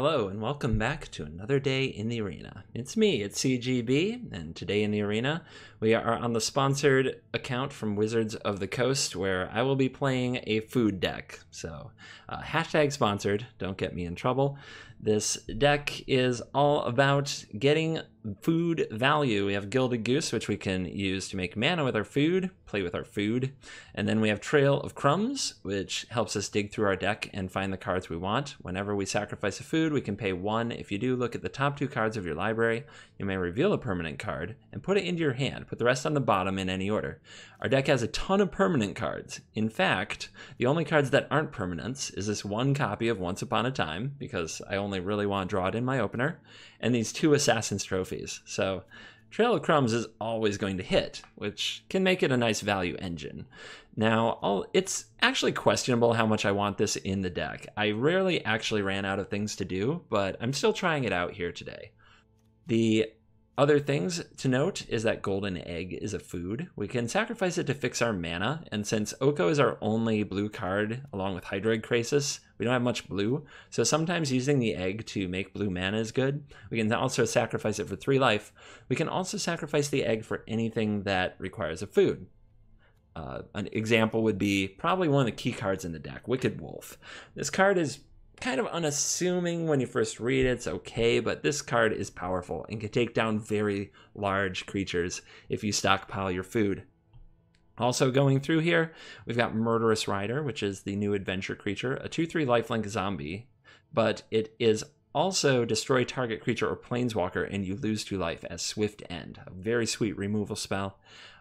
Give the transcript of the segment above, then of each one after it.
Hello and welcome back to another day in the arena. It's me, it's CGB, and today in the arena we are on the sponsored account from Wizards of the Coast where I will be playing a food deck. So hashtag sponsored, don't get me in trouble. This deck is all about getting food value. We have Gilded Goose, which we can use to make mana with our food, play with our food. And then we have Trail of Crumbs, which helps us dig through our deck and find the cards we want. Whenever we sacrifice a food, we can pay 1. If you do, look at the top 2 cards of your library. You may reveal a permanent card and put it into your hand. Put the rest on the bottom in any order. Our deck has a ton of permanent cards. In fact, the only cards that aren't permanents is this one copy of Once Upon a Time, because I only really want to draw it in my opener, and these 2 Assassin's Trophies. So Trail of Crumbs is always going to hit, which can make it a nice value engine. Now, it's actually questionable how much I want this in the deck. I rarely actually ran out of things to do, but I'm still trying it out here today. The other things to note is that Golden Egg is a food. We can sacrifice it to fix our mana, and since Oko is our only blue card along with Hydroid Krasis, we don't have much blue, so sometimes using the egg to make blue mana is good. We can also sacrifice it for 3 life. We can also sacrifice the egg for anything that requires a food. An example would be probably one of the key cards in the deck, Wicked Wolf. This card is kind of unassuming when you first read it. It's okay, but this card is powerful and can take down very large creatures if you stockpile your food. Also going through here, we've got Murderous Rider, which is the new adventure creature, a 2/3 lifelink zombie, but it is also destroy target creature or planeswalker and you lose 2 life as Swift End, a very sweet removal spell.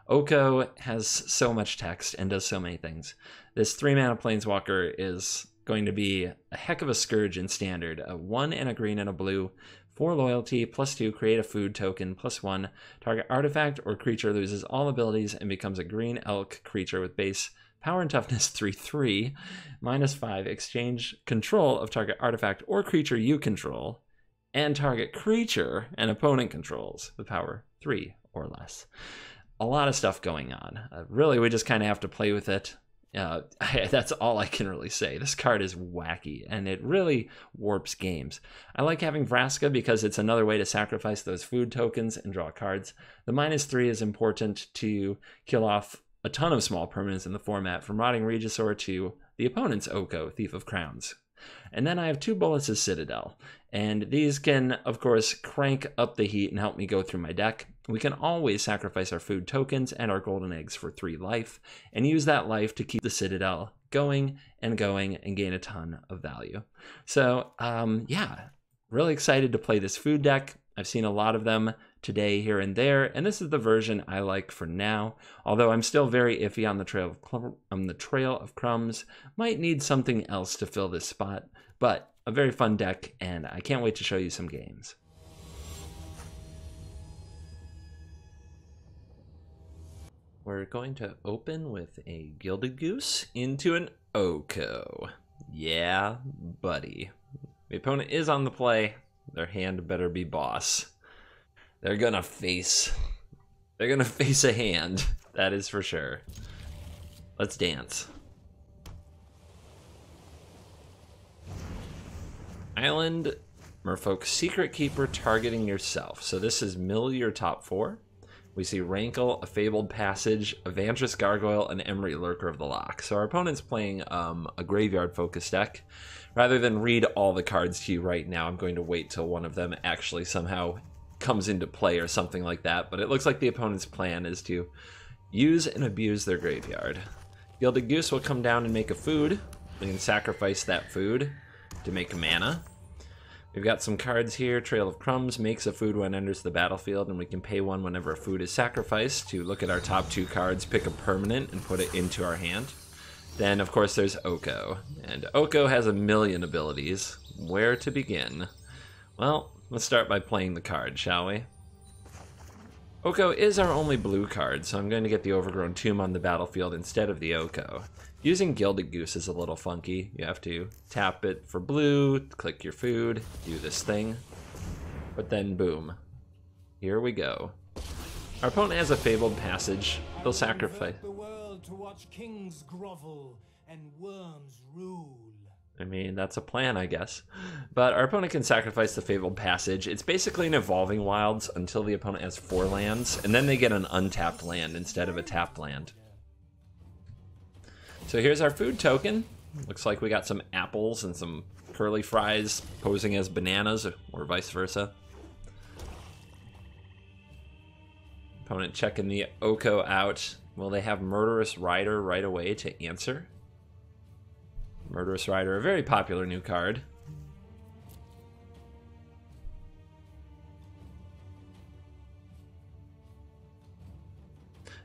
Oko has so much text and does so many things. This 3 mana planeswalker is going to be a heck of a scourge in standard. A 1 and a green and a blue, 4 loyalty, +2, create a food token, +1. Target artifact or creature loses all abilities and becomes a green elk creature with base power and toughness 3/3, -5. Exchange control of target artifact or creature you control, and target creature an opponent controls with power 3 or less. A lot of stuff going on. Really, we just kind of have to play with it. That's all I can really say. This card is wacky, and it really warps games. I like having Vraska because it's another way to sacrifice those food tokens and draw cards. The -3 is important to kill off a ton of small permanents in the format, from Rotting Regisaur to the opponent's Oko, Thief of Crowns. And then I have 2 Bullets of Citadel, and these can, of course, crank up the heat and help me go through my deck. We can always sacrifice our food tokens and our golden eggs for 3 life, and use that life to keep the Citadel going and gain a ton of value. So, yeah, really excited to play this food deck. I've seen a lot of them today here and there, and this is the version I like for now, although I'm still very iffy on the Trail of Crumbs. Might need something else to fill this spot, but a very fun deck, and I can't wait to show you some games. We're going to open with a Gilded Goose into an Oko. Yeah, buddy. The opponent is on the play. Their hand better be boss. They're gonna face a hand, that is for sure. Let's dance. Island Merfolk Secret Keeper targeting yourself. So this is mill your top 4. We see Rankle, a Fabled Passage, a Vantress Gargoyle, and Emery Lurker of the Loch. So our opponent's playing a graveyard-focused deck. Rather than read all the cards to you right now, I'm going to wait till one of them actually somehow comes into play or something like that. But it looks like the opponent's plan is to use and abuse their graveyard. Gilded Goose will come down and make a food. We can sacrifice that food to make mana. We've got some cards here. Trail of Crumbs makes a food when it enters the battlefield, and we can pay 1 whenever a food is sacrificed to look at our top 2 cards, pick a permanent, and put it into our hand. Then, of course, there's Oko, and Oko has a million abilities. Where to begin? Well, let's start by playing the card, shall we? Oko is our only blue card, so I'm going to get the Overgrown Tomb on the battlefield instead of the Oko. Using Gilded Goose is a little funky. You have to tap it for blue, click your food, do this thing, but then boom. Here we go. Our opponent has a Fabled Passage. They'll sacrifice. The world to watch kings grovel and worms rule. I mean, that's a plan, I guess. But our opponent can sacrifice the Fabled Passage. It's basically an Evolving Wilds until the opponent has 4 lands, and then they get an untapped land instead of a tapped land. So here's our food token. Looks like we got some apples and some curly fries posing as bananas, or vice versa. Opponent checking the Oko out. Will they have Murderous Rider right away to answer? Murderous Rider, a very popular new card.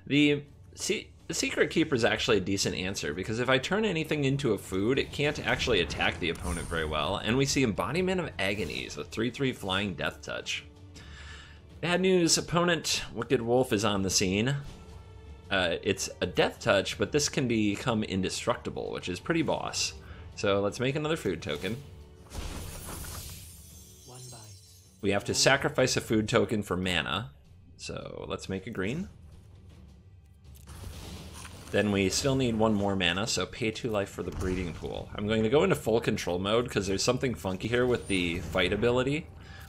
The Secret Keeper is actually a decent answer, because if I turn anything into a food, it can't actually attack the opponent very well, and we see Embodiment of Agonies, a 3/3 flying death touch. Bad news, opponent Wicked Wolf is on the scene. It's a death touch, but this can become indestructible, which is pretty boss. So let's make another food token. We have to sacrifice a food token for mana, so let's make a green. Then we still need 1 more mana, so pay 2 life for the breeding pool. I'm going to go into full control mode because there's something funky here with the fight ability.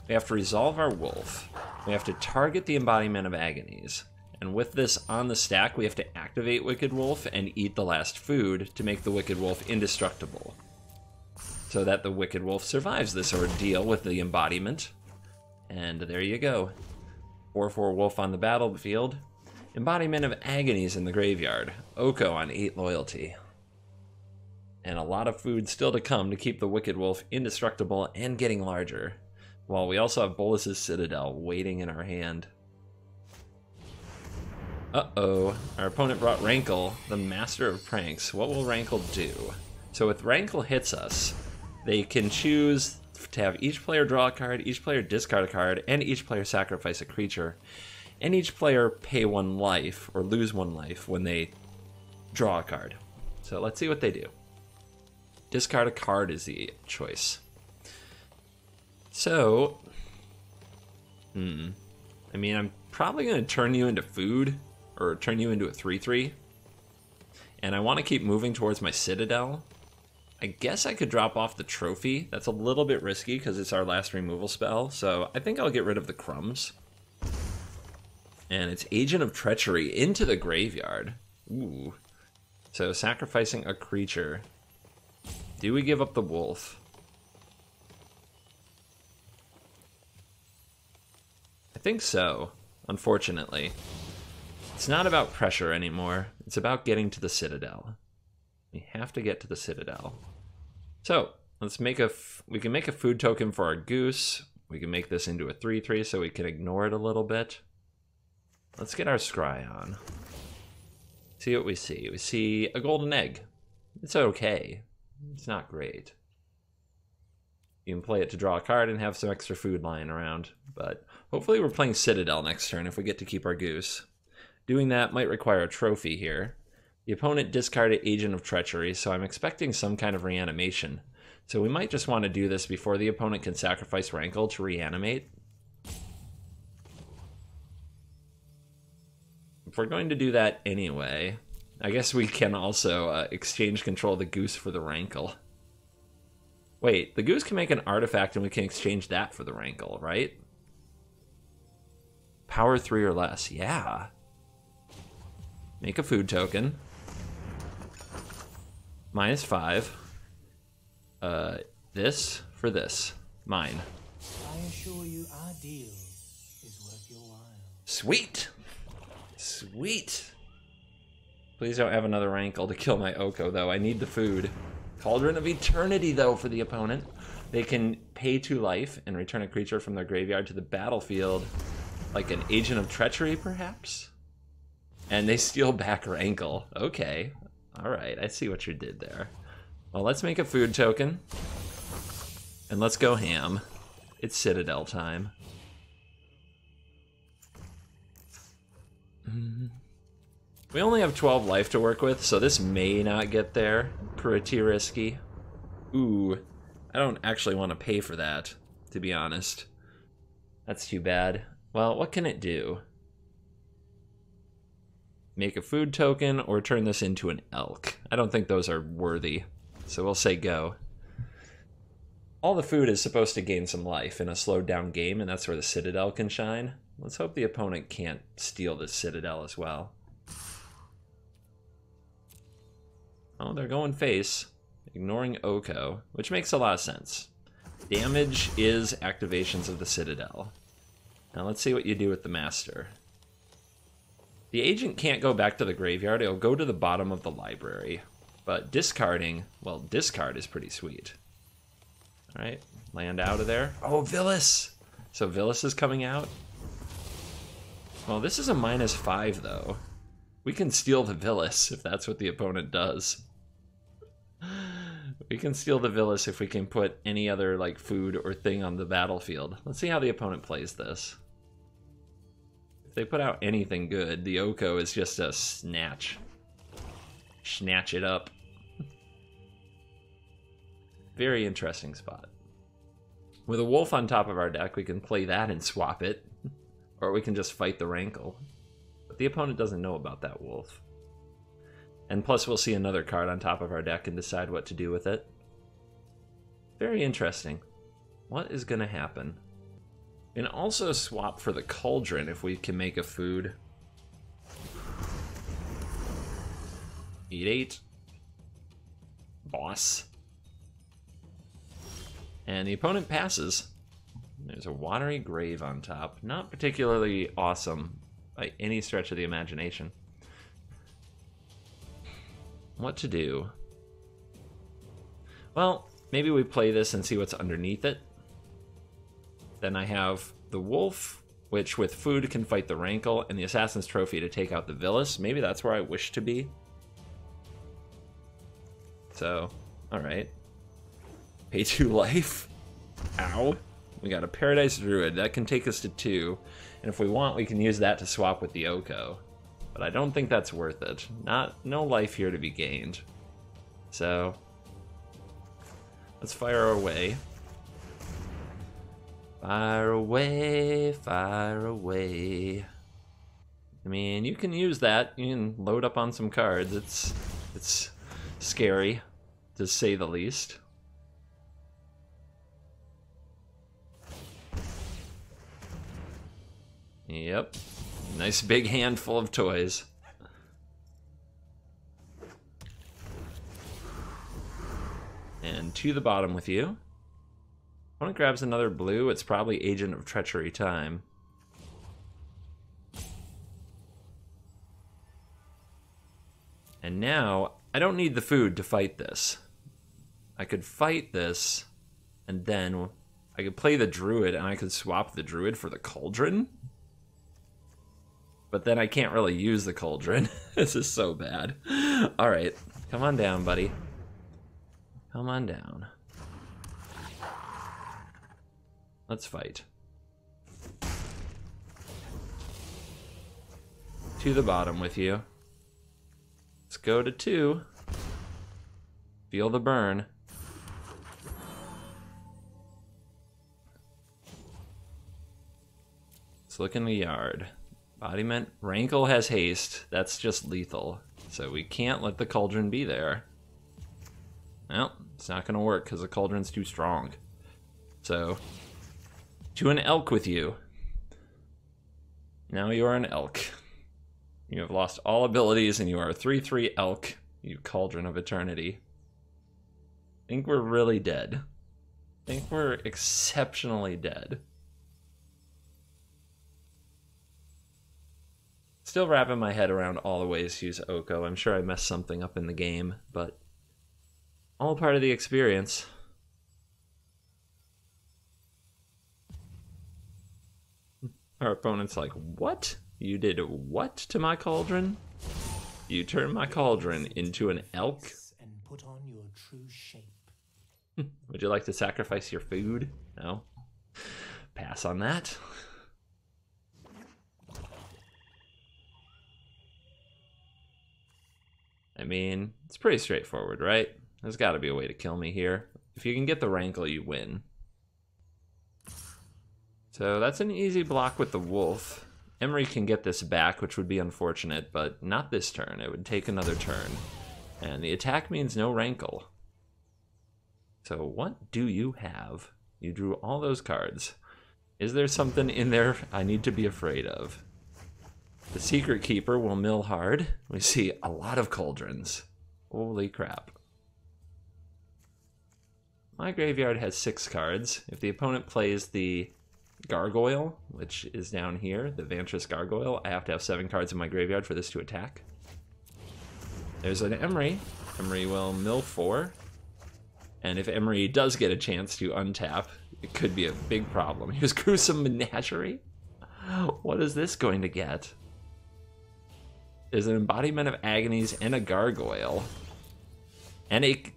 We have to resolve our wolf. We have to target the Embodiment of Agonies. And with this on the stack, we have to activate Wicked Wolf and eat the last food to make the Wicked Wolf indestructible, so that the Wicked Wolf survives this ordeal with the embodiment. And there you go. 4/4 wolf on the battlefield. Embodiment of Agonies in the graveyard. Oko on 8 loyalty. And a lot of food still to come to keep the Wicked Wolf indestructible and getting larger. While we also have Bolas's Citadel waiting in our hand. Uh-oh, our opponent brought Rankle, the master of pranks. What will Rankle do? So if Rankle hits us, they can choose to have each player draw a card, each player discard a card, and each player sacrifice a creature. And each player pay 1 life, or lose 1 life, when they draw a card. So let's see what they do. Discard a card is the choice. So, I mean, I'm probably going to turn you into food, or turn you into a 3/3. And I want to keep moving towards my Citadel. I guess I could drop off the trophy. That's a little bit risky because it's our last removal spell. So I think I'll get rid of the crumbs. And it's Agent of Treachery into the graveyard. Ooh. So sacrificing a creature. Do we give up the wolf? I think so, unfortunately. It's not about pressure anymore. It's about getting to the Citadel. We have to get to the Citadel. So let's make we can make a food token for our goose. We can make this into a 3/3 so we can ignore it a little bit. Let's get our scry on. See what we see. We see a golden egg. It's okay. It's not great. You can play it to draw a card and have some extra food lying around, but hopefully we're playing Citadel next turn if we get to keep our goose. Doing that might require a trophy here. The opponent discarded Agent of Treachery, so I'm expecting some kind of reanimation. So we might just want to do this before the opponent can sacrifice Rankle to reanimate. If we're going to do that anyway, I guess we can also exchange control of the goose for the Rankle. Wait, the goose can make an artifact and we can exchange that for the Rankle, right? Power 3 or less, yeah. Make a food token. -5. This for this. Mine. I assure you our deal is worth your while. Sweet! Sweet! Please don't have another Rankle to kill my Oko, though. I need the food. Cauldron of Eternity, though, for the opponent. They can pay 2 life and return a creature from their graveyard to the battlefield. Like an Agent of Treachery, perhaps? And they steal back Rankle. Okay. Alright, I see what you did there. Well, let's make a food token. And let's go ham. It's Citadel time. We only have 12 life to work with, so this may not get there. Pretty risky. Ooh, I don't actually want to pay for that, to be honest. That's too bad. Well, what can it do? Make a food token or turn this into an elk. I don't think those are worthy, so we'll say go. All the food is supposed to gain some life in a slowed down game, and that's where the Citadel can shine. Let's hope the opponent can't steal the Citadel as well. Oh, they're going face, ignoring Oko, which makes a lot of sense. Damage is activations of the Citadel. Now let's see what you do with the Master. The agent can't go back to the graveyard, it'll go to the bottom of the library. But discarding, well, discard is pretty sweet. Alright, land out of there. Oh, Villas! So Villas is coming out. Well, this is a -5 though. We can steal the Villas if that's what the opponent does. We can steal the Villas if we can put any other like food or thing on the battlefield. Let's see how the opponent plays this. If they put out anything good, the Oko is just a snatch. Snatch it up. Very interesting spot. With a wolf on top of our deck, we can play that and swap it. Or we can just fight the Rankle. But the opponent doesn't know about that wolf. And plus we'll see another card on top of our deck and decide what to do with it. Very interesting. What is going to happen? We can also swap for the Cauldron if we can make a food. Eat 8. Boss. And the opponent passes. There's a Watery Grave on top. Not particularly awesome by any stretch of the imagination. What to do? Well, maybe we play this and see what's underneath it. Then I have the Wolf, which with food can fight the Rankle, and the Assassin's Trophy to take out the Villas. Maybe that's where I wish to be. So, alright. Pay 2 life. Ow. We got a Paradise Druid. That can take us to 2. And if we want, we can use that to swap with the Oko. But I don't think that's worth it. No life here to be gained. So, let's fire away. Fire away, fire away. I mean, you can use that. You can load up on some cards. It's scary, to say the least. Yep. Nice big handful of toys. And to the bottom with you. Opponent grabs another blue. It's probably Agent of Treachery time. And now, I don't need the food to fight this. I could fight this, and then I could play the Druid, and I could swap the Druid for the Cauldron. But then I can't really use the Cauldron. This is so bad. Alright, come on down, buddy. Come on down. Let's fight. To the bottom with you. Let's go to 2. Feel the burn. Let's look in the yard. Embodiment. Rankle has haste. That's just lethal. So we can't let the Cauldron be there. Well, it's not going to work because the Cauldron's too strong. So, to an elk with you. Now you are an elk. You have lost all abilities and you are a 3/3 elk, you Cauldron of Eternity. I think we're really dead. I think we're exceptionally dead. Still wrapping my head around all the ways to use Oko. I'm sure I messed something up in the game, but all part of the experience. Our opponent's like, what? You did what to my Cauldron? You turned my Cauldron into an elk? And put on your true shape. Would you like to sacrifice your food? No? Pass on that. I mean, it's pretty straightforward, right? There's got to be a way to kill me here. If you can get the Rankle, you win. So that's an easy block with the Wolf. Emery can get this back, which would be unfortunate, but not this turn. It would take another turn. And the attack means no Rankle. So what do you have? You drew all those cards. Is there something in there I need to be afraid of? The Secret Keeper will mill hard. We see a lot of cauldrons. Holy crap. My graveyard has 6 cards. If the opponent plays the Gargoyle, which is down here, the Vantress Gargoyle, I have to have 7 cards in my graveyard for this to attack. There's an Emery. Emery will mill 4. And if Emery does get a chance to untap, it could be a big problem. Here's Gruesome Menagerie. What is this going to get? There's an Embodiment of Agonies and a Gargoyle. And it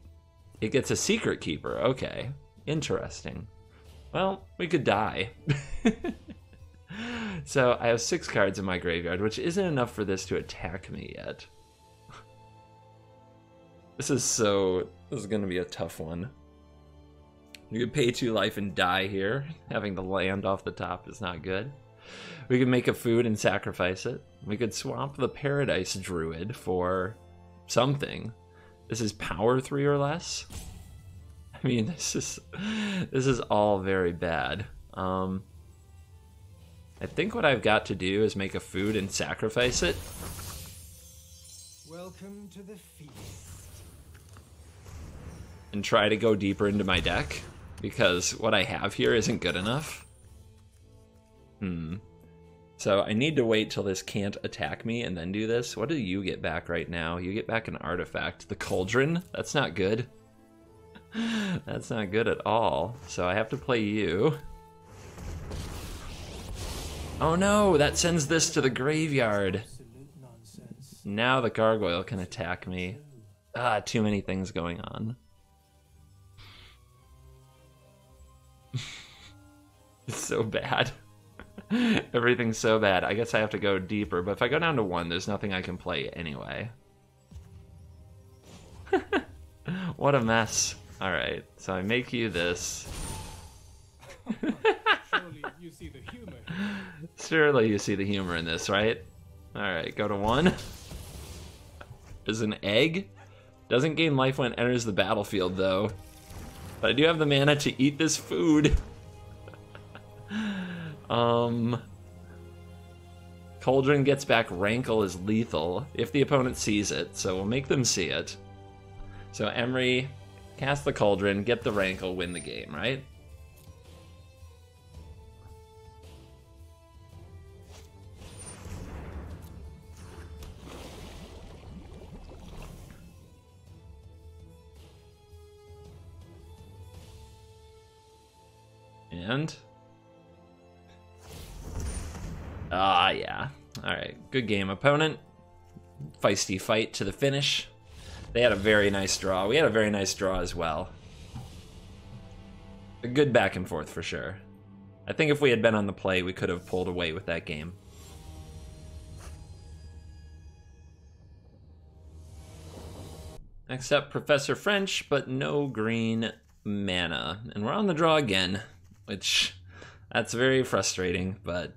gets a Secret Keeper. Okay, interesting. Well, we could die. So I have 6 cards in my graveyard, which isn't enough for this to attack me yet. This is gonna be a tough one. You could pay 2 life and die here. Having the land off the top is not good. We could make a food and sacrifice it. We could swap the Paradise Druid for something. This is power 3 or less. I mean, this is all very bad. I think what I've got to do is make a food and sacrifice it. Welcome to the feast. And try to go deeper into my deck, because what I have here isn't good enough. So I need to wait till this can't attack me and then do this. What do you get back right now? You get back an artifact. The Cauldron? That's not good. That's not good at all. So I have to play you. Oh no, that sends this to the graveyard. Now the Gargoyle can attack me. Ah, too many things going on. It's so bad. Everything's so bad. I guess I have to go deeper, but if I go down to 1, there's nothing I can play anyway. What a mess. Alright, so I make you this. Surely you see the humor. Surely you see the humor in this, right? Alright, go to 1. There's an egg. Doesn't gain life when it enters the battlefield, though. But I do have the mana to eat this food. Cauldron gets back Rankle is lethal if the opponent sees it, so we'll make them see it. So Emery, cast the Cauldron, get the Rankle, win the game, right? And yeah. Alright, good game, opponent. Feisty fight to the finish. They had a very nice draw. We had a very nice draw as well. A good back and forth for sure. I think if we had been on the play, we could have pulled away with that game. Next up, Professor French, but no green mana. And we're on the draw again, which that's very frustrating, but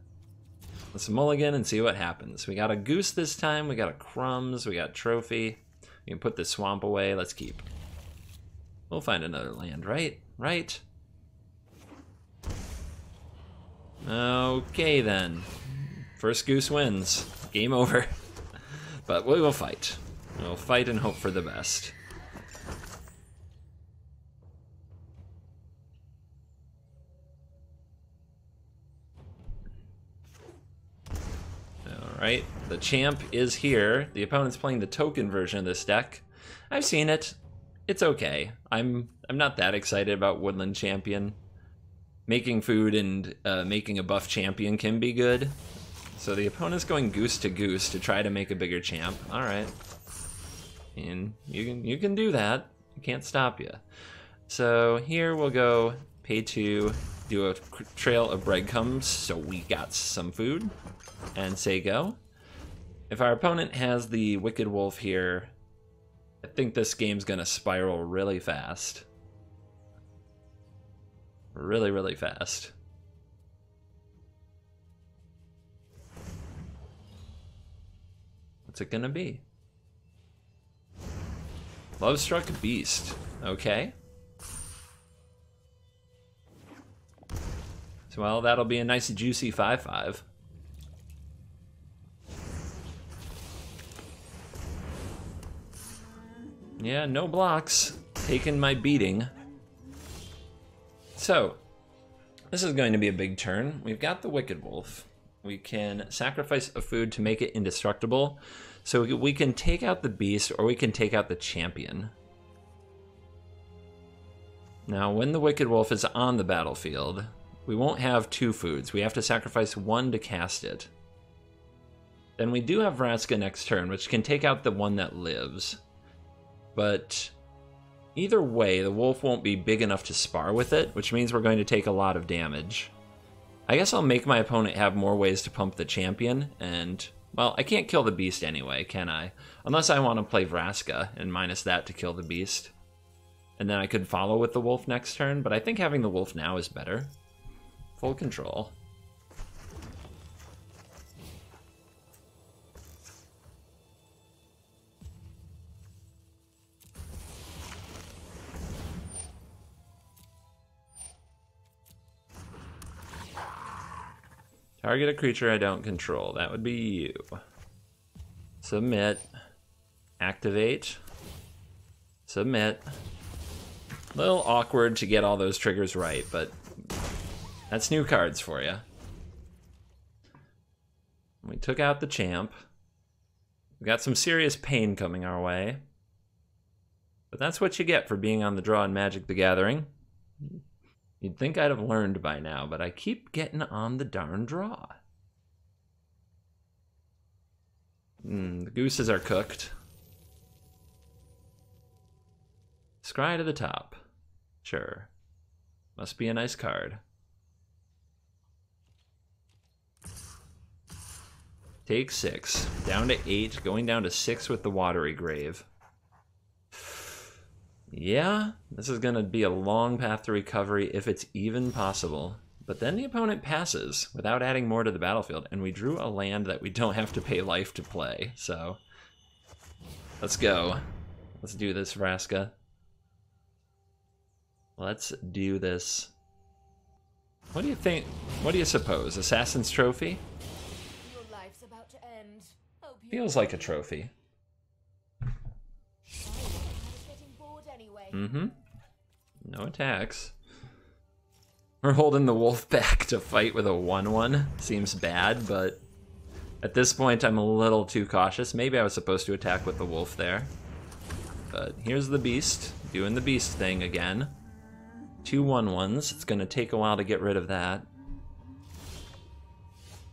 let's mulligan and see what happens. We got a Goose this time, we got a Crumbs, we got Trophy. You can put the Swamp away, let's keep. We'll find another land, right? Right? Okay then. First Goose wins. Game over. But we will fight. We'll fight and hope for the best. Alright, the champ is here. The opponent's playing the token version of this deck. I've seen it. It's okay. I'm not that excited about Woodland Champion. Making food and making a buff champion can be good. So the opponent's going Goose to try to make a bigger champ. Alright. And you can do that. I can't stop you. So here we'll go pay 2, do a trail of breadcrumbs so we got some food. And say go. If our opponent has the Wicked Wolf here, I think this game's gonna spiral really fast. Really, really fast. What's it gonna be? Lovestruck Beast. Okay. So, well, that'll be a nice juicy 5/5. Yeah, no blocks. Taking my beating. So, this is going to be a big turn. We've got the Wicked Wolf. We can sacrifice a food to make it indestructible. So we can take out the beast or we can take out the champion. Now, when the Wicked Wolf is on the battlefield, we won't have 2 foods. We have to sacrifice 1 to cast it. Then we do have Vraska next turn, which can take out the one that lives. But either way, the wolf won't be big enough to spar with it, which means we're going to take a lot of damage. I guess I'll make my opponent have more ways to pump the champion, and, well, I can't kill the beast anyway, can I? Unless I want to play Vraska and minus that to kill the beast. And then I could follow with the wolf next turn, but I think having the wolf now is better. Full control. Target a creature I don't control. That would be you. Submit. Activate. Submit. A little awkward to get all those triggers right, but that's new cards for you. We took out the champ. We got some serious pain coming our way. But that's what you get for being on the draw in Magic the Gathering. You'd think I'd have learned by now, but I keep getting on the darn draw. The gooses are cooked. Scry to the top. Sure. Must be a nice card. Take 6. Down to 8. Going down to 6 with the Watery Grave. Yeah, this is going to be a long path to recovery if it's even possible. But then the opponent passes without adding more to the battlefield, and we drew a land that we don't have to pay life to play. So, let's go. Let's do this, Vraska. Let's do this. What do you think? What do you suppose? Assassin's Trophy? Your life's about to end. Feels like a trophy. Mm-hmm. No attacks. We're holding the wolf back to fight with a 1/1. Seems bad, but at this point I'm a little too cautious. Maybe I was supposed to attack with the wolf there. But here's the beast, doing the beast thing again. 2 1/1s. It's going to take a while to get rid of that.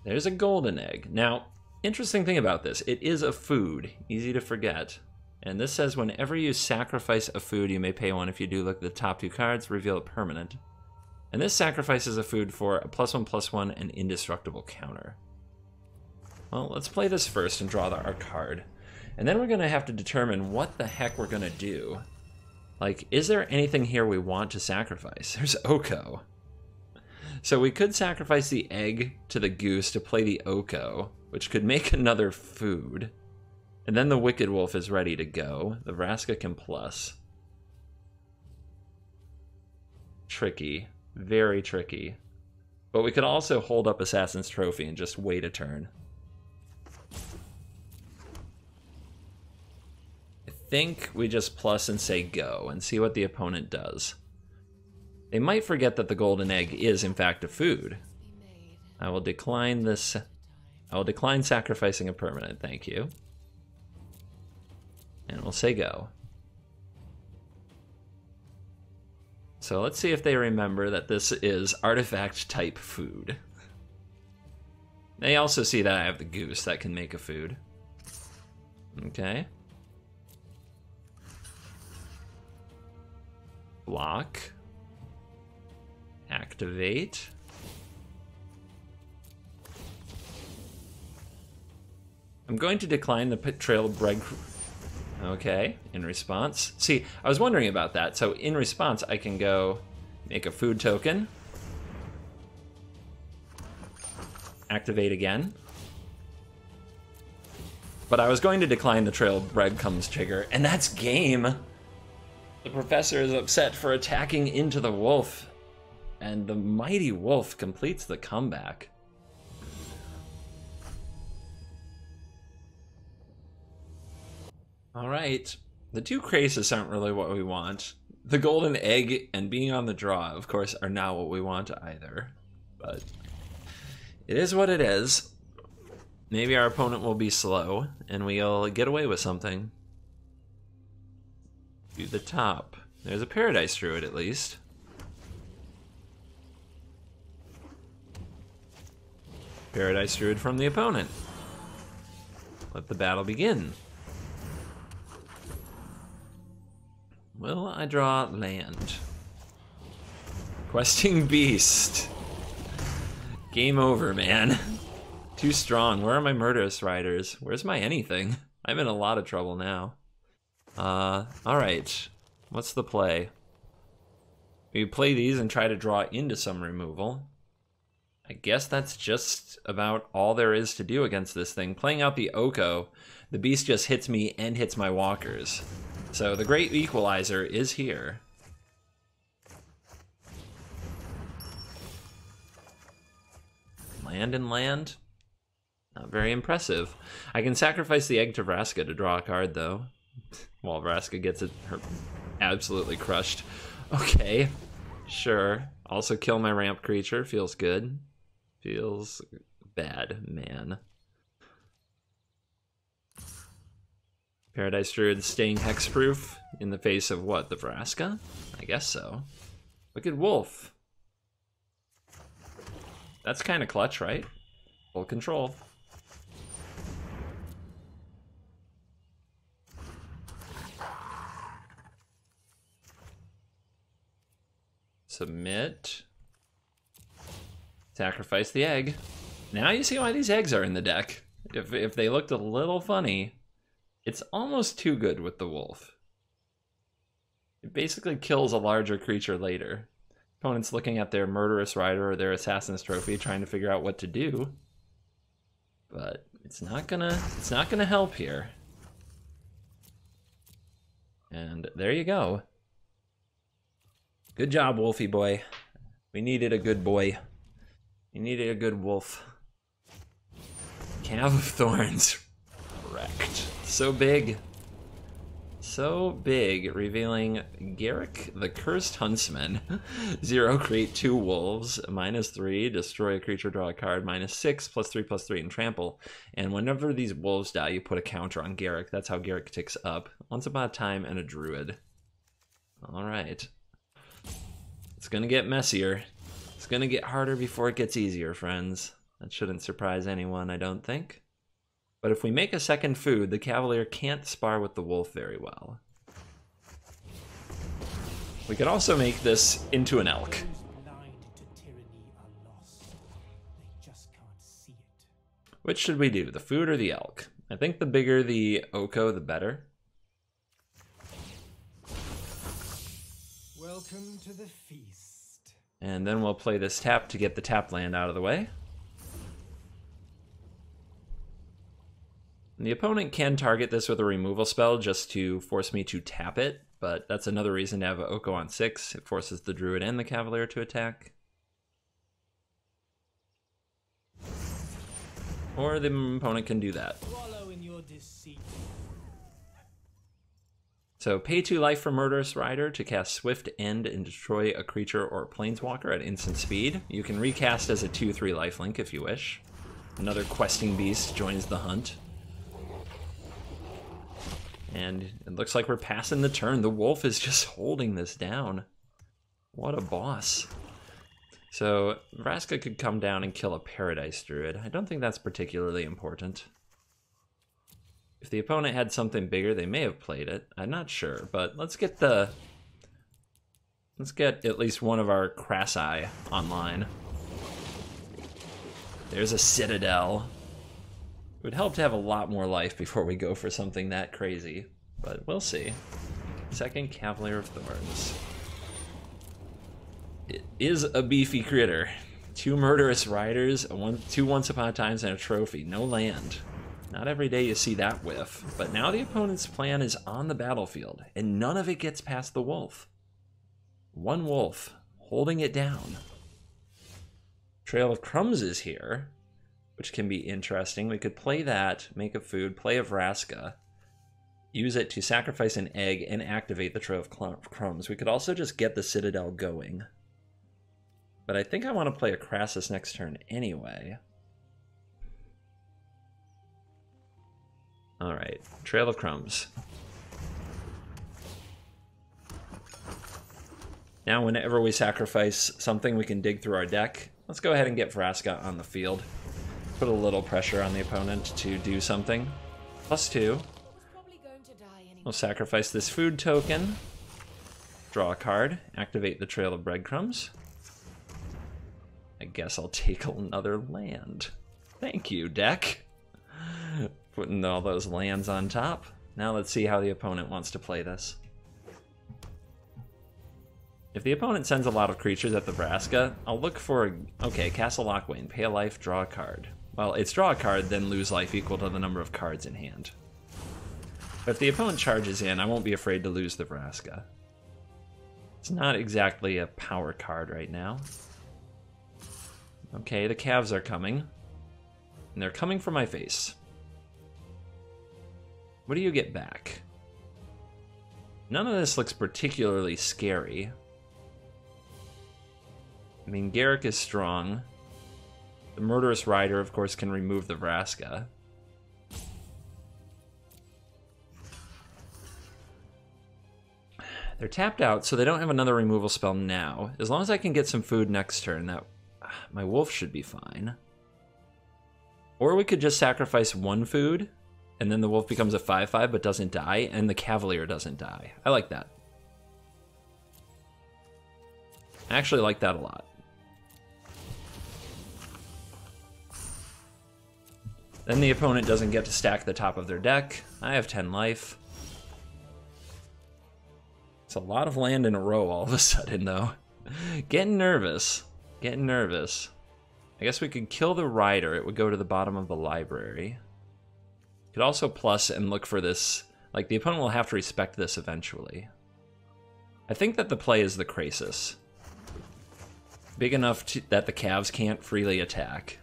There's a golden egg. Now, interesting thing about this, it is a food. Easy to forget. And this says whenever you sacrifice a food, you may pay 1. If you do, look at the top 2 cards, reveal a permanent. And this sacrifices a food for a +1/+1 and indestructible counter. Well, let's play this first and draw our card. And then we're going to have to determine what the heck we're going to do. Like, is there anything here we want to sacrifice? There's Oko. So we could sacrifice the egg to the goose to play the Oko, which could make another food. And then the Wicked Wolf is ready to go. The Vraska can plus. Tricky. Very tricky. But we could also hold up Assassin's Trophy and just wait a turn. I think we just plus and say go and see what the opponent does. They might forget that the golden egg is in fact a food. I will decline this. I will decline sacrificing a permanent, thank you. And we'll say go. So let's see if they remember that this is artifact type food. They also see that I have the goose that can make a food. Okay. Block. Activate. I'm going to decline the trail bread. Okay, in response. See, I was wondering about that. So in response, I can go make a food token. Activate again. But I was going to decline the trail breadcrumbs trigger, and that's game. The professor is upset for attacking into the wolf. And the mighty wolf completes the comeback. Alright, the two Krasis aren't really what we want. The golden egg and being on the draw, of course, are not what we want either. But it is what it is. Maybe our opponent will be slow, and we'll get away with something. To the top. There's a Paradise Druid, at least. Paradise Druid from the opponent. Let the battle begin. Will I draw land? Questing Beast. Game over, man. Too strong. Where are my Murderous Riders? Where's my anything? I'm in a lot of trouble now. Alright. What's the play? We play these and try to draw into some removal. I guess that's just about all there is to do against this thing. Playing out the Oko, the Beast just hits me and hits my walkers. So the Great Equalizer is here. Land and land. Not very impressive. I can sacrifice the egg to Vraska to draw a card, though. While Vraska gets her absolutely crushed. Okay, sure. Also kill my ramp creature. Feels good. Feels bad, man. Paradise Druid staying hexproof in the face of what? The Vraska? I guess so. Wicked Wolf. That's kind of clutch, right? Full control. Submit. Sacrifice the egg. Now you see why these eggs are in the deck. If they looked a little funny, it's almost too good with the wolf. It basically kills a larger creature later. Opponent's looking at their Murderous Rider or their Assassin's Trophy, trying to figure out what to do. But it's not gonna help here. And there you go. Good job, Wolfie boy. We needed a good boy. We needed a good wolf. Cav of Thorns. Wrecked. So big. So big, revealing Garrick the Cursed Huntsman. 0, create 2 wolves, -3, destroy a creature, draw a card, -6, +3/+3, and trample. And whenever these wolves die, you put a counter on Garrick. That's how Garrick ticks up. Once Upon a Time and a Druid. Alright. It's gonna get messier. It's gonna get harder before it gets easier, friends. That shouldn't surprise anyone, I don't think. But if we make a second food, the Cavalier can't spar with the wolf very well. We could also make this into an elk. Which should we do, the food or the elk? I think the bigger the Oko, the better. Welcome to the feast. And then we'll play this tap to get the tap land out of the way. And the opponent can target this with a removal spell just to force me to tap it, but that's another reason to have an Oko on 6. It forces the Druid and the Cavalier to attack. Or the opponent can do that. Wallow in your deceit. So pay 2 life for Murderous Rider to cast Swift End and destroy a creature or planeswalker at instant speed. You can recast as a 2/3 lifelink if you wish. Another Questing Beast joins the hunt. And it looks like we're passing the turn. The wolf is just holding this down. What a boss. So Vraska could come down and kill a Paradise Druid. I don't think that's particularly important. If the opponent had something bigger, they may have played it. I'm not sure, but let's get at least one of our Crassi online. There's a Citadel. It would help to have a lot more life before we go for something that crazy, but we'll see. Second Cavalier of Thorns. It is a beefy critter. 2 Murderous Riders, 2 Once Upon a Times, and a trophy. No land. Not every day you see that whiff, but now the opponent's plan is on the battlefield, and none of it gets past the wolf. 1 wolf, holding it down. Trail of Crumbs is here, which can be interesting. We could play that, make a food, play a Vraska, use it to sacrifice an egg and activate the Trail of Crumbs. We could also just get the Citadel going. But I think I want to play a Crassus next turn anyway. Alright, Trail of Crumbs. Now whenever we sacrifice something we can dig through our deck, let's go ahead and get Vraska on the field. Put a little pressure on the opponent to do something. +2. We'll sacrifice this food token. Draw a card. Activate the Trail of Breadcrumbs. I guess I'll take another land. Thank you, deck. Putting all those lands on top. Now let's see how the opponent wants to play this. If the opponent sends a lot of creatures at the Vraska, I'll look for, okay, Castle Lockwain, pay a life, draw a card. Well, it's draw a card, then lose life equal to the number of cards in hand. But if the opponent charges in, I won't be afraid to lose the Vraska. It's not exactly a power card right now. Okay, the Cavs are coming. And they're coming for my face. What do you get back? None of this looks particularly scary. I mean, Garrick is strong. The Murderous Rider, of course, can remove the Vraska. They're tapped out, so they don't have another removal spell now. As long as I can get some food next turn, that my wolf should be fine. Or we could just sacrifice one food, and then the wolf becomes a 5/5 but doesn't die, and the Cavalier doesn't die. I like that. I actually like that a lot. Then the opponent doesn't get to stack the top of their deck. I have 10 life. It's a lot of land in a row all of a sudden, though. Getting nervous. Getting nervous. I guess we could kill the Rider. It would go to the bottom of the library. Could also plus and look for this. Like, the opponent will have to respect this eventually. I think that the play is the Krasis. Big enough that the Cavs can't freely attack.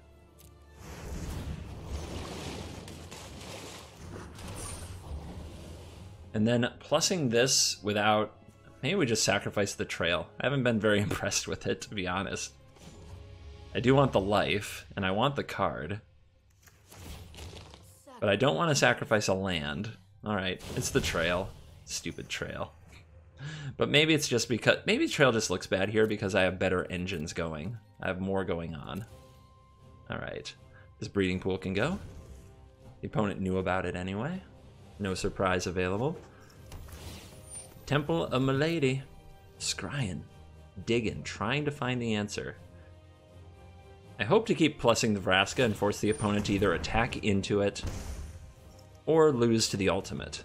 And then plussing this without... Maybe we just sacrifice the Trail. I haven't been very impressed with it, to be honest. I do want the life, and I want the card. But I don't want to sacrifice a land. Alright, it's the Trail. Stupid Trail. But maybe it's just because... Maybe Trail just looks bad here because I have better engines going. I have more going on. Alright. This breeding pool can go. The opponent knew about it anyway. No surprise available. Temple of Milady. Scrying. Digging. Trying to find the answer. I hope to keep plussing the Vraska and force the opponent to either attack into it or lose to the ultimate.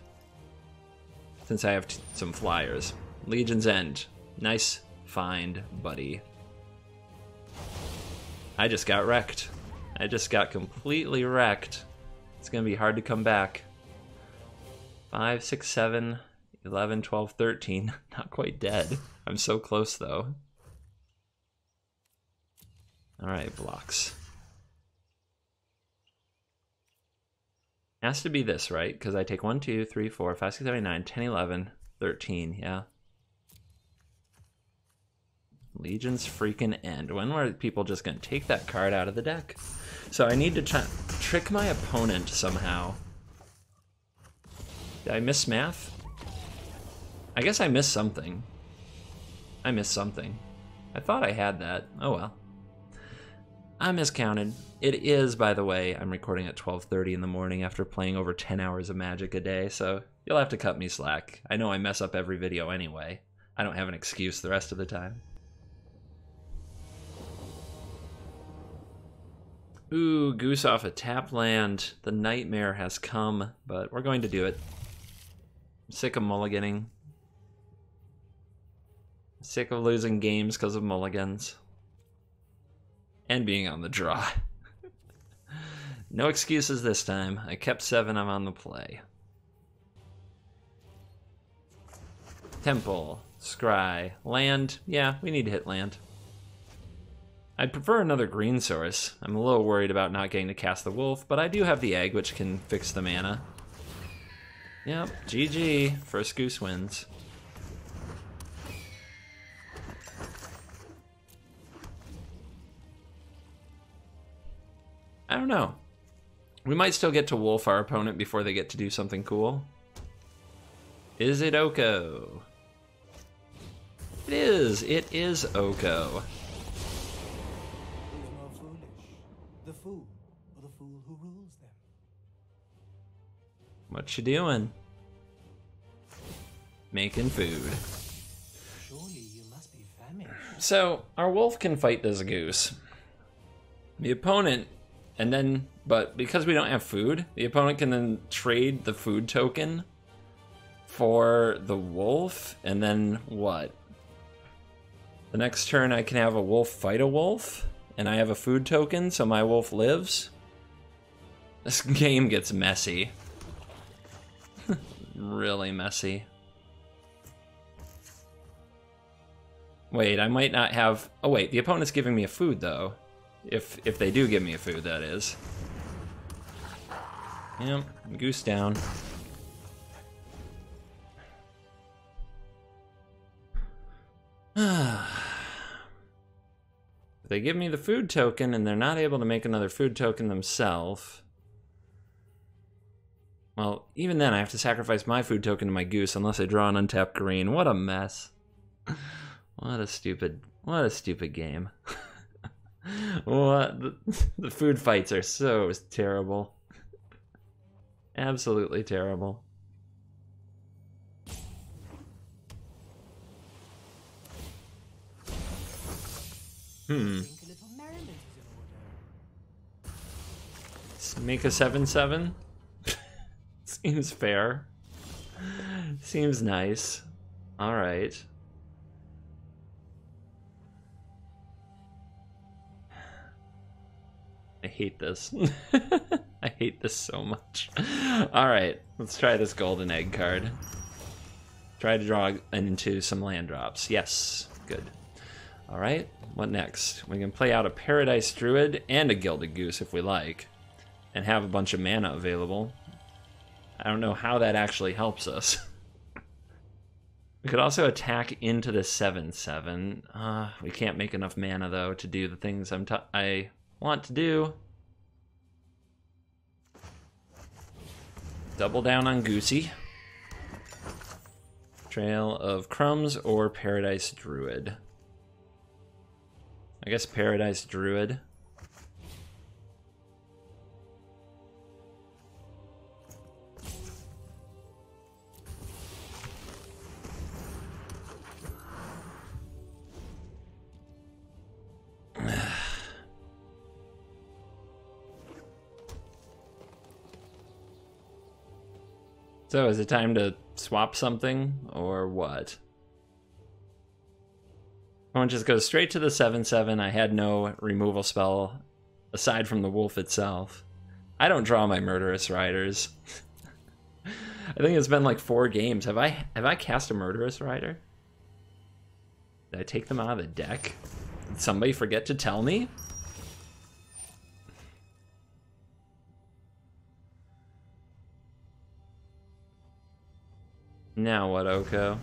Since I have some flyers. Legion's End. Nice find, buddy. I just got wrecked. I just got completely wrecked. It's going to be hard to come back. 5, 6, 7, 11, 12, 13. Not quite dead. I'm so close, though. Alright, blocks. Has to be this, right? Because I take 1, 2, 3, 4, 5, 6, 7, 8, 9, 10, 11, 13, yeah. Legion's freaking End. When were people just going to take that card out of the deck? So I need to trick my opponent somehow. Did I miss math? I guess I missed something. I missed something. I thought I had that. Oh well. I miscounted. It is, by the way, I'm recording at 12:30 in the morning after playing over 10 hours of Magic a day, so you'll have to cut me slack. I know I mess up every video anyway. I don't have an excuse the rest of the time. Ooh, goose off a tap land. The nightmare has come, but we're going to do it. I'm sick of mulliganing. Sick of losing games because of mulligans. And being on the draw. No excuses this time. I kept 7, I'm on the play. Temple, Scry, land. Yeah, we need to hit land. I'd prefer another green source. I'm a little worried about not getting to cast the wolf, but I do have the egg, which can fix the mana. Yep, GG. First goose wins. I don't know. We might still get to wolf our opponent before they get to do something cool. Is it Oko? It is. It is Oko. Who's more foolish, the fool or the fool who rules them? What you doing? Making food. Surely you must be famished. So, our wolf can fight this goose. The opponent, but because we don't have food, the opponent can then trade the food token for the wolf, and then what? The next turn I can have a wolf fight a wolf, and I have a food token, so my wolf lives? This game gets messy. Really messy. Wait, I might not have... Oh wait, the opponent's giving me a food though. If they do give me a food, that is. Yep, goose down. If they give me the food token and they're not able to make another food token themselves, well, even then I have to sacrifice my food token to my goose unless I draw an untapped green. What a mess. What a stupid game. What? The food fights are so terrible. Absolutely terrible. Think a little merriment is in order. Let's make a 7/7. Seems fair. Seems nice. All right. I hate this. I hate this so much. All right, let's try this golden egg card. Try to draw into some land drops. Yes, good. All right, what next? We can play out a Paradise Druid and a Gilded Goose if we like, and have a bunch of mana available. I don't know how that actually helps us. We could also attack into the 7/7. We can't make enough mana though to do the things I want to do. Double down on Goosey. Trail of Crumbs or Paradise Druid. I guess Paradise Druid. So is it time to swap something or what? I want to just go straight to the 7/7. I had no removal spell aside from the wolf itself. I don't draw my Murderous Riders. I think it's been like 4 games. Have I cast a Murderous Rider? Did I take them out of the deck? Did somebody forget to tell me? Now what, Oko?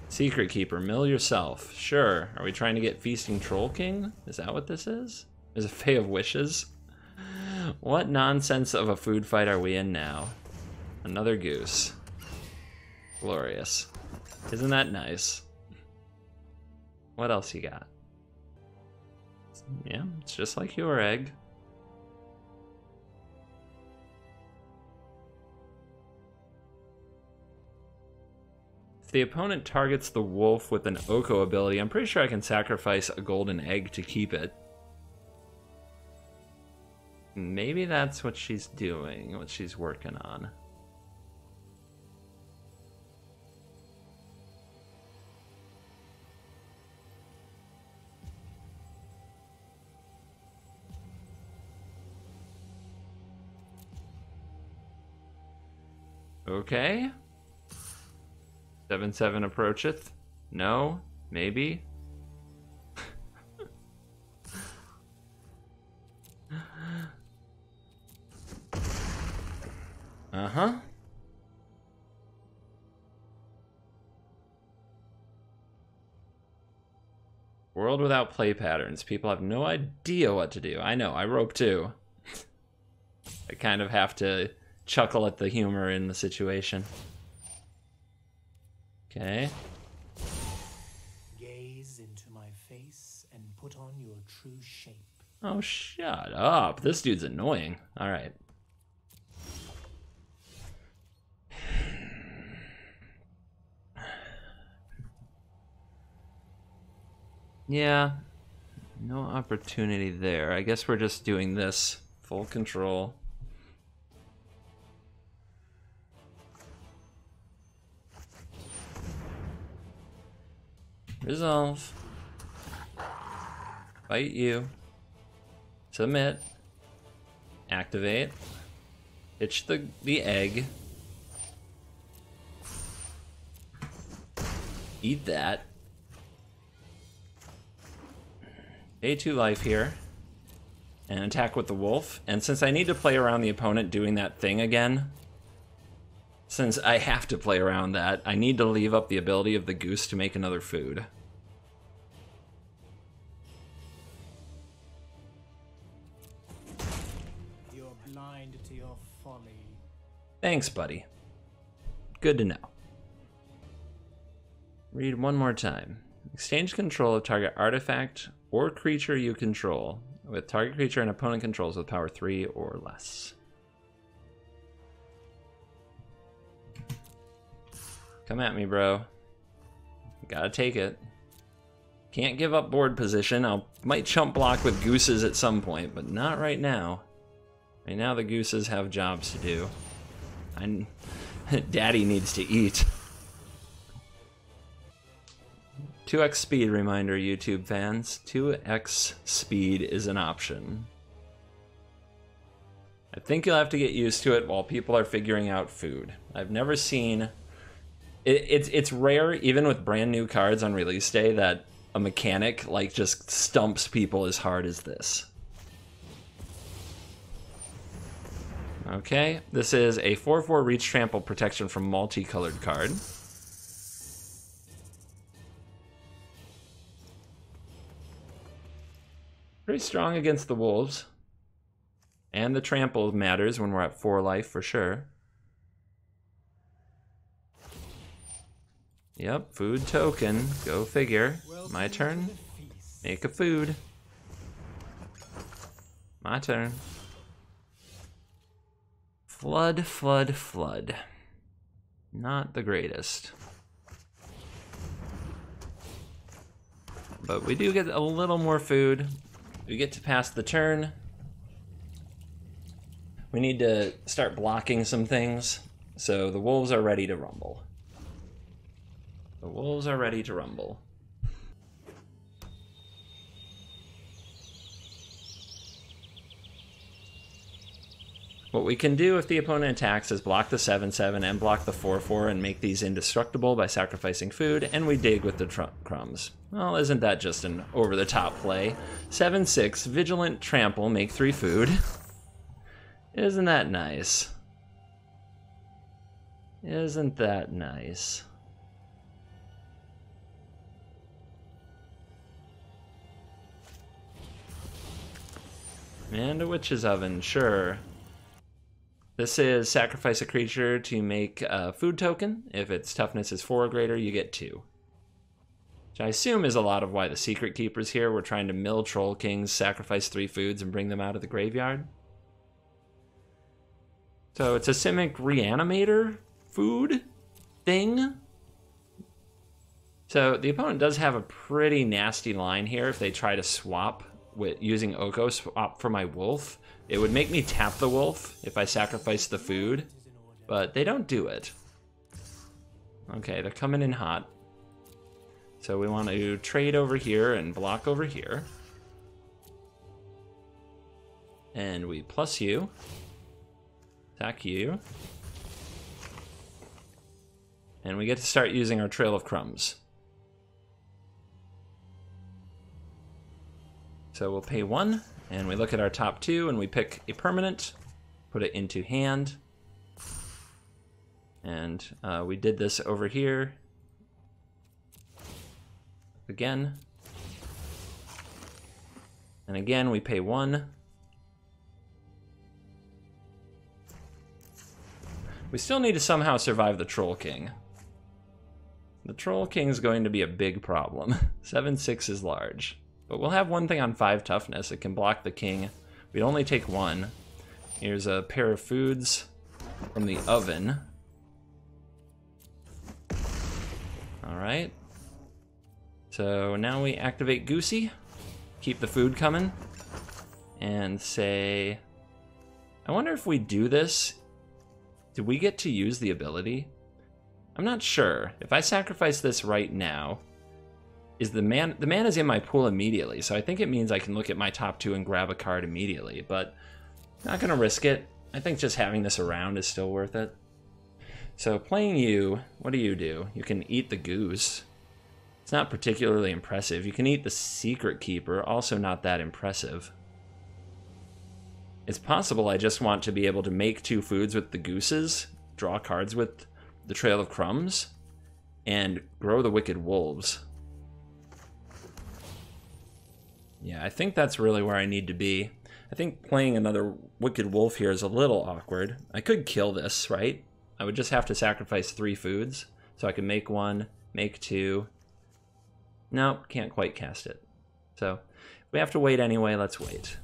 Secret Keeper, mill yourself. Sure. Are we trying to get Feasting Troll King? Is that what this is? Is it Fae of Wishes? What nonsense of a food fight are we in now? Another goose. Glorious. Isn't that nice? What else you got? Yeah, it's just like your egg. If the opponent targets the wolf with an Oko ability, I'm pretty sure I can sacrifice a golden egg to keep it. Maybe that's what she's doing, what she's working on. Okay. 7/7 approacheth. No, maybe. Uh-huh. World without play patterns. People have no idea what to do. I know, I rope too. I kind of have to chuckle at the humor in the situation. Okay. Gaze into my face and put on your true shape. Oh, shut up. This dude's annoying. All right. Yeah, no opportunity there. I guess we're just doing this. Full control. Resolve. Fight you. Submit. Activate. Itch the egg. Eat that. A2 life here. And attack with the wolf. And since I need to play around the opponent doing that thing again, since I have to play around that, I need to leave up the ability of the goose to make another food. You're blind to your folly. Thanks, buddy. Good to know. Read one more time. Exchange control of target artifact or creature you control with target creature and opponent controls with power 3 or less. Come at me, bro. Gotta take it. Can't give up board position. Might chump block with gooses at some point, but not right now. Right now the gooses have jobs to do. Daddy needs to eat. 2x speed reminder, YouTube fans. 2x speed is an option. I think you'll have to get used to it while people are figuring out food. I've never seen... It's rare, even with brand new cards on release day, that a mechanic like just stumps people as hard as this. Okay, this is a 4/4 reach trample protection from multicolored card. Pretty strong against the wolves. And the trample matters when we're at 4 life for sure. Yep, food token. Go figure. My turn. Make a food. My turn. Flood, flood, flood. Not the greatest. But we do get a little more food. We get to pass the turn. We need to start blocking some things. So the wolves are ready to rumble. The wolves are ready to rumble. What we can do if the opponent attacks is block the 7/7 and block the 4/4 and make these indestructible by sacrificing food, and we dig with the crumbs. Well, isn't that just an over-the-top play? 7/6, Vigilant Trample, make 3 food. Isn't that nice? Isn't that nice? And a witch's oven, sure. This is sacrifice a creature to make a food token. If its toughness is 4 or greater, you get 2. Which I assume is a lot of why the Secret Keeper's here. We're trying to mill Troll Kings, sacrifice 3 foods, and bring them out of the graveyard. So it's a Simic Reanimator food thing. So the opponent does have a pretty nasty line here if they try to swap with using Oko, swap for my wolf. It would make me tap the wolf if I sacrifice the food, but they don't do it. Okay, they're coming in hot. So we want to trade over here and block over here. And we plus you. Attack you. And we get to start using our Trail of Crumbs. So we'll pay 1, and we look at our top 2, and we pick a permanent, put it into hand. And we did this over here. Again. And again, we pay 1. We still need to somehow survive the Troll King. The Troll King is going to be a big problem. 7/6 is large. But we'll have one thing on 5 toughness. It can block the king. We'd only take 1. Here's a pair of foods from the oven. Alright. So now we activate Goosey. Keep the food coming. And say... I wonder if we do this... Do we get to use the ability? I'm not sure. If I sacrifice this right now... The man is in my pool immediately, so I think it means I can look at my top 2 and grab a card immediately, but not gonna risk it. I think just having this around is still worth it. So playing you, what do? You can eat the goose. It's not particularly impressive. You can eat the secret keeper, also not that impressive. It's possible I just want to be able to make 2 foods with the gooses, draw cards with the Trail of Crumbs, and grow the Wicked Wolves. Yeah, I think that's really where I need to be. I think playing another Wicked Wolf here is a little awkward. I could kill this, right? I would just have to sacrifice 3 foods. So I can make 1, make 2. Nope, can't quite cast it. So we have to wait anyway, let's wait.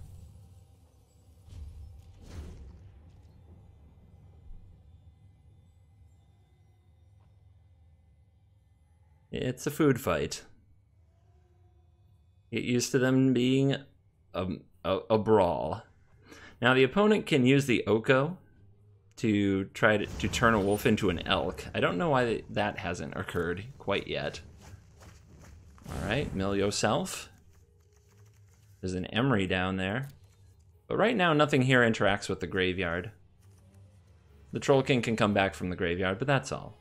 It's a food fight. Get used to them being a brawl. Now the opponent can use the Oko to try to turn a wolf into an elk. I don't know why that hasn't occurred quite yet. Alright, mill yourself. There's an Emery down there. But right now nothing here interacts with the graveyard. The Troll King can come back from the graveyard, but that's all.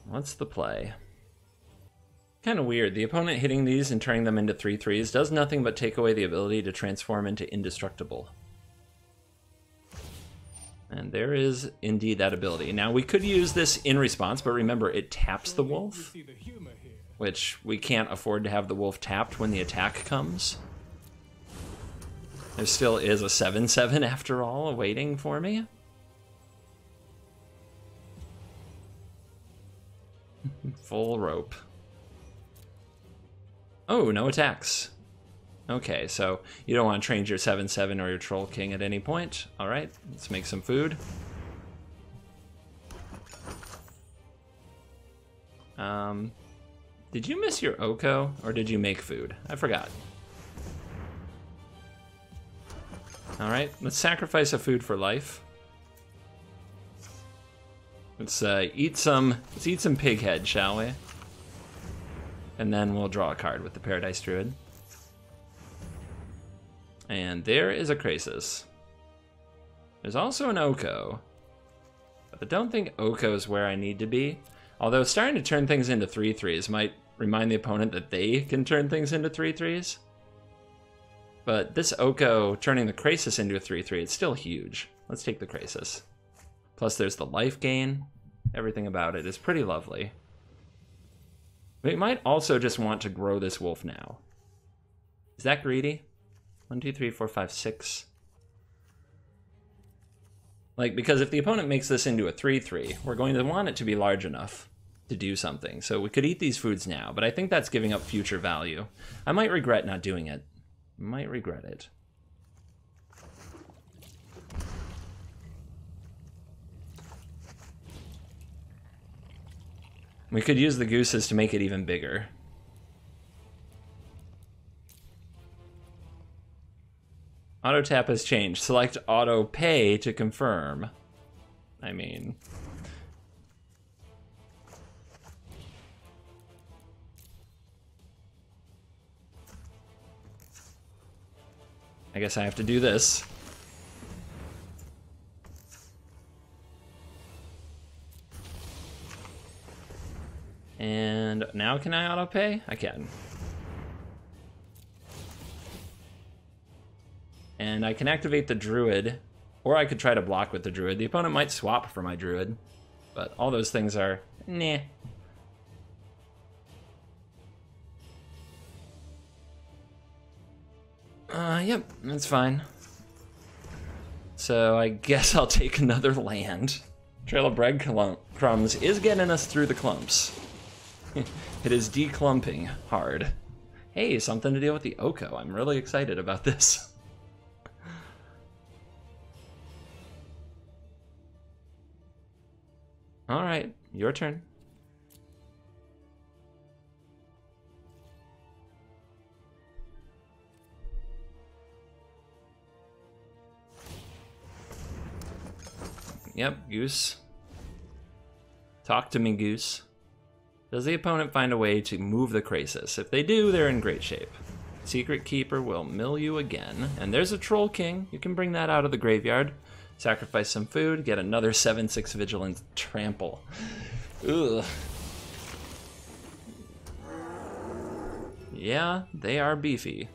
What's the play? Kind of weird. The opponent hitting these and turning them into 3/3s does nothing but take away the ability to transform into indestructible. And there is indeed that ability. Now we could use this in response, but remember it taps the wolf, which we can't afford to have the wolf tapped when the attack comes. There still is a 7/7 after all waiting for me. Full rope. Oh, no attacks. Okay, so you don't want to change your 7/7 or your Troll King at any point. Alright, let's make some food. Did you miss your Oko, or did you make food? I forgot. Alright, let's sacrifice a food for life. Let's eat some pig head, shall we? And then we'll draw a card with the Paradise Druid. And there is a Krasis. There's also an Oko. But I don't think Oko is where I need to be. Although starting to turn things into 3/3s might remind the opponent that they can turn things into 3/3s. But this Oko turning the Krasis into a 3/3, it's still huge. Let's take the Krasis. Plus there's the life gain. Everything about it is pretty lovely. We might also just want to grow this wolf now. Is that greedy? 1, 2, 3, 4, 5, 6. Like, because if the opponent makes this into a 3/3, we're going to want it to be large enough to do something. So we could eat these foods now, but I think that's giving up future value. I might regret not doing it. Might regret it. We could use the gooses to make it even bigger. Auto tap has changed. Select auto pay to confirm. I mean... I guess I have to do this. And now can I auto pay? I can. And I can activate the druid, or I could try to block with the druid. The opponent might swap for my druid, but all those things are nah. Yep, that's fine. So I guess I'll take another land. Trail of breadcrumbs is getting us through the clumps. It is declumping hard. Hey, something to deal with the Oko. I'm really excited about this. Alright, your turn. Yep, Goose. Talk to me, Goose. Does the opponent find a way to move the Krasis? If they do, they're in great shape. Secret Keeper will mill you again. And there's a Troll King. You can bring that out of the graveyard. Sacrifice some food, get another 7/6 Vigilance Trample. Ugh. Yeah, they are beefy.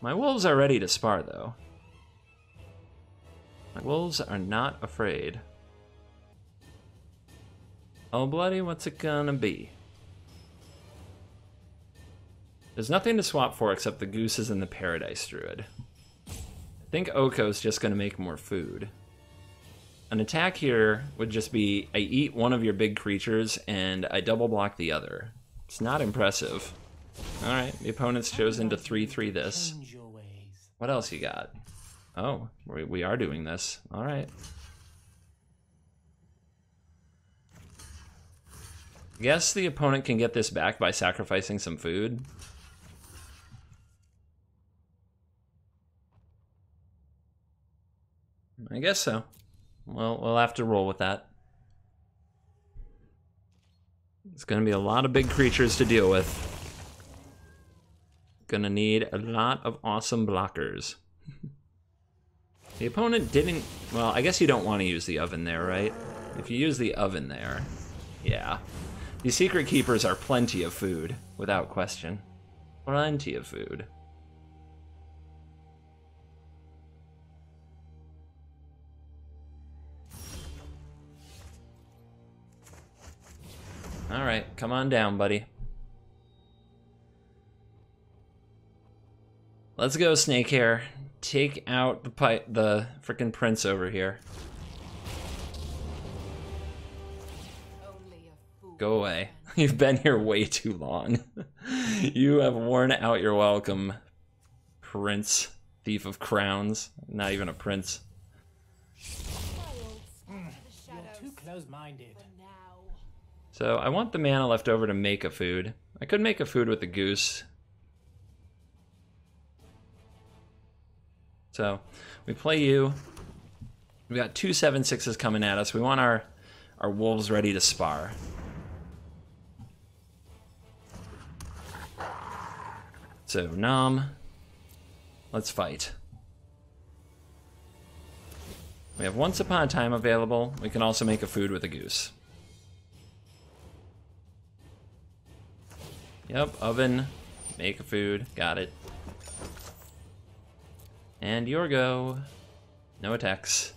My wolves are ready to spar, though. My wolves are not afraid. Oh, bloody, what's it gonna be? There's nothing to swap for except the gooses and the Paradise Druid. I think Oko's just gonna make more food. An attack here would just be, I eat one of your big creatures and I double block the other. It's not impressive. Alright, the opponent's chosen to 3/3 this. What else you got? Oh, we are doing this. Alright. Guess the opponent can get this back by sacrificing some food. I guess so. Well, we'll have to roll with that. It's gonna be a lot of big creatures to deal with. Gonna need a lot of awesome blockers. The opponent didn't... Well, I guess you don't want to use the oven there, right? If you use the oven there, yeah. These Secret Keepers are plenty of food, without question. Plenty of food. Alright, come on down, buddy. Let's go, Snakehair. Take out the frickin' prince over here. Go away. You've been here way too long. You have worn out your welcome, Prince, Thief of Crowns. Not even a prince. You're too close-minded. So I want the mana left over to make a food. I could make a food with the goose. So we play you. We got 2 7/6s coming at us. We want our wolves ready to spar. So Nom, let's fight. We have Once Upon a Time available. We can also make a food with a goose. Yep, oven, make a food, got it. And your go. No attacks.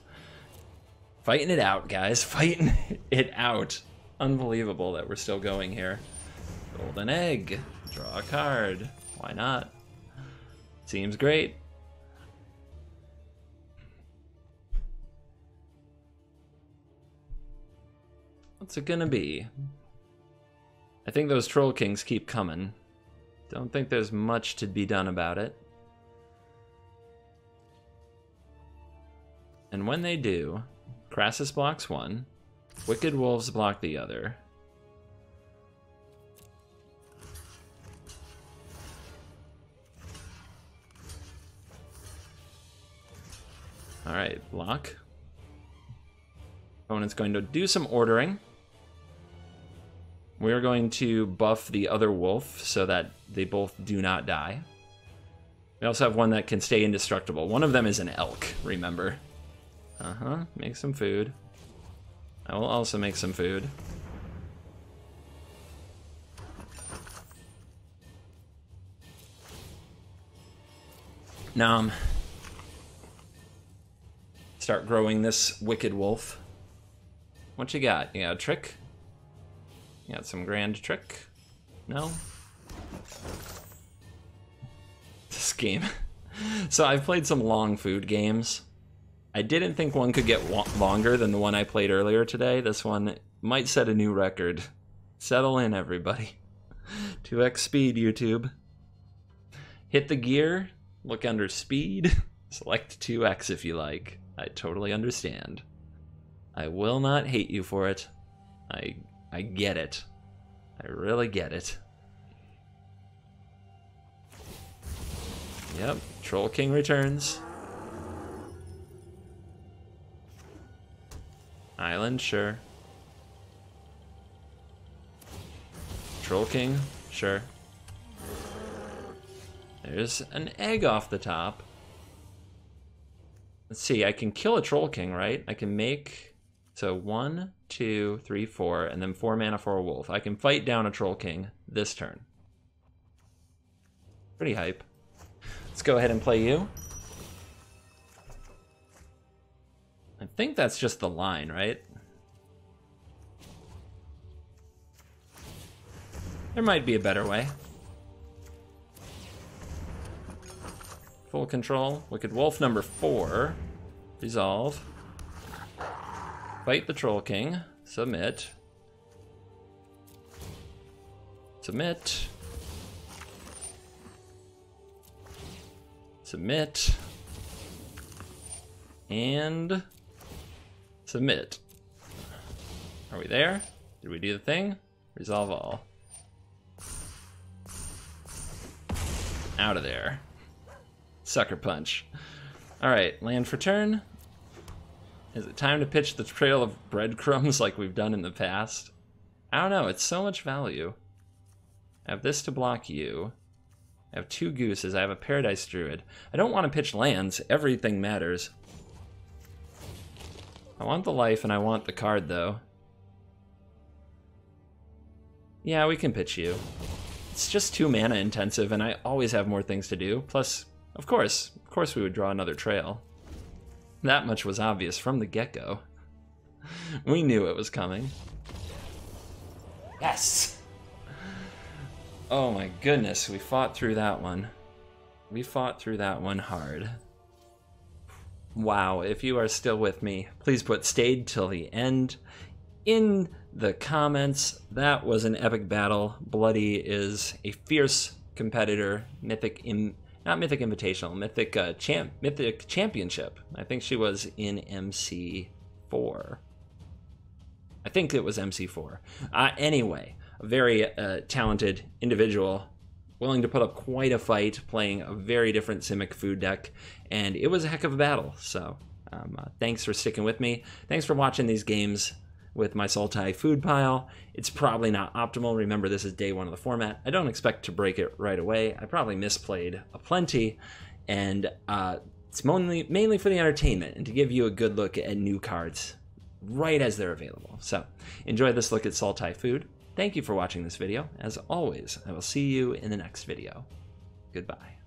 Fighting it out, guys. Fighting it out. Unbelievable that we're still going here. Golden egg. Draw a card. Why not? Seems great. What's it gonna be? I think those Troll Kings keep coming. Don't think there's much to be done about it. And when they do, Crassus blocks one, Wicked Wolves block the other. Alright, block. Opponent's going to do some ordering. We're going to buff the other wolf so that they both do not die. We also have one that can stay indestructible. One of them is an elk, remember. Make some food. I will also make some food. Nom. Start growing this wicked wolf. What you got? You got a trick? You got some grand trick? No? This game. So I've played some long food games. I didn't think one could get longer than the one I played earlier today. This one might set a new record. Settle in, everybody. 2x speed, YouTube. Hit the gear, look under speed, select 2x if you like. I totally understand. I will not hate you for it. I get it. I really get it. Yep, Troll King returns. Island, sure. Troll King, sure. There's an egg off the top. Let's see, I can kill a Troll King, right? I can make, so 1, 2, 3, 4, and then 4 mana for a wolf. I can fight down a Troll King this turn. Pretty hype. Let's go ahead and play you. I think that's just the line, right? There might be a better way. Full control. Wicked Wolf number 4. Resolve. Fight the Troll King. Submit. Submit. Submit. And submit. Are we there? Did we do the thing? Resolve all. Out of there. Sucker punch. Alright, land for turn. Is it time to pitch the trail of breadcrumbs like we've done in the past? I don't know, it's so much value. I have this to block you. I have 2 gooses, I have a Paradise Druid. I don't want to pitch lands, everything matters. I want the life and I want the card though. Yeah, we can pitch you. It's just 2 mana intensive and I always have more things to do. Plus, of course we would draw another trail. That much was obvious from the get-go. We knew it was coming. Yes! Oh my goodness, we fought through that one. We fought through that one hard. Wow, if you are still with me, please put stayed till the end in the comments. That was an epic battle. Bloody is a fierce competitor, not Mythic Invitational, Mythic Championship. I think she was in MC4. I think it was MC4. Anyway, a very talented individual, willing to put up quite a fight, playing a very different Simic food deck, and it was a heck of a battle. So thanks for sticking with me. Thanks for watching these games with my Sultai food pile. It's probably not optimal. Remember, this is day 1 of the format. I don't expect to break it right away. I probably misplayed aplenty, and it's mainly for the entertainment and to give you a good look at new cards right as they're available. So enjoy this look at Sultai food. Thank you for watching this video. As always, I will see you in the next video. Goodbye.